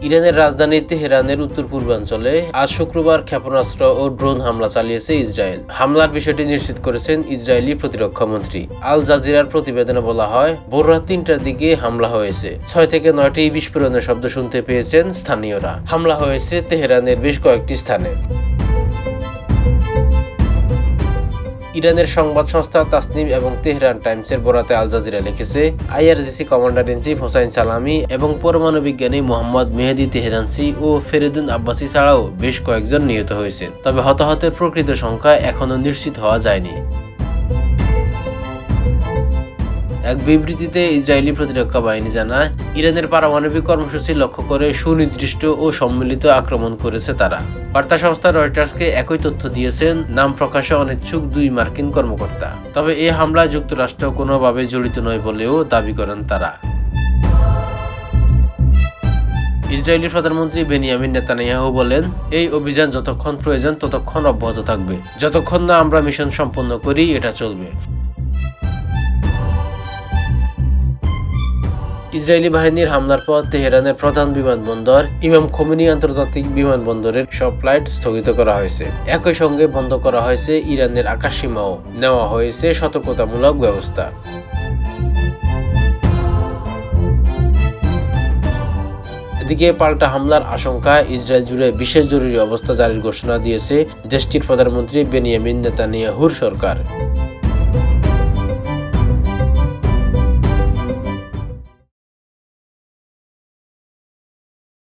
ইরানের রাজধানী তেহরানের উত্তর পূর্বাঞ্চলে আজ শুক্রবার ক্ষেপণাস্ত্র ও ড্রোন হামলা চালিয়েছে ইসরায়েল। হামলার বিষয়টি নিশ্চিত করেছেন ইসরায়েলি প্রতিরক্ষা মন্ত্রী। আল জাজিরার প্রতিবেদনে বলা হয়, ভোররাত ৩টার দিকে হামলা হয়েছে। ৬ থেকে ৯টি বিস্ফোরণের শব্দ শুনতে পেয়েছেন স্থানীয়রা। হামলা হয়েছে তেহরানের বেশ কয়েকটি স্থানে। ইরানের সংবাদ সংস্থা তাসনিম এবং তেহরান টাইমসের বরাতে আল জাজিরা লিখেছে, IRGC commander in chief Hossain সালামি এবং পরমাণু বিজ্ঞানী মোহাম্মদ মেহেদি তেহরানসি ও ফেরেদুন আব্বাসি ছাড়াও বেশ কয়েকজন নিহত হয়েছেন। তবে হতাহতের প্রকৃত সংখ্যা এখনও নিশ্চিত হওয়া যায়নি। এক বিবৃতিতে ইসরায়েলি প্রতিরক্ষা বাহিনী জানায়, ইরানের পারমাণবিক কর্মসূচি লক্ষ্য করে সুনির্দিষ্ট ও সম্মিলিত আক্রমণ করেছে তারা। বার্তা সংস্থা রয়টার্সকে একই তথ্য দিয়েছেন নাম প্রকাশে অনিচ্ছুক 2 মার্কিন কর্মকর্তা। তবে এই হামলায় যুক্তরাষ্ট্র কোনোভাবে জড়িত নয় বলেও দাবি করেন তারা। ইসরায়েলি প্রধানমন্ত্রী বেনিয়ামিন নেতানিয়াহু বলেন, এই অভিযান যতক্ষণ প্রয়োজন ততক্ষণ অব্যাহত থাকবে। যতক্ষণ না আমরা মিশন সম্পন্ন করি এটা চলবে। ইসরায়েলি বাহিনীর হামলার পর তেহরানের প্রধান বিমানবন্দর ইমাম খোমেনি আন্তর্জাতিক বিমানবন্দরের সব ফ্লাইট স্থগিত করা হয়েছে। একই সঙ্গে বন্ধ করা হয়েছে ইরানের আকাশসীমাও। নেওয়া হয়েছে সতর্কতামূলক ব্যবস্থা। এদিকে পাল্টা হামলার আশঙ্কায় ইসরায়েল জুড়ে বিশেষ জরুরি অবস্থা জারির ঘোষণা দিয়েছে দেশটির প্রধানমন্ত্রী বেনিয়ামিন নেতানিয়াহুর সরকার।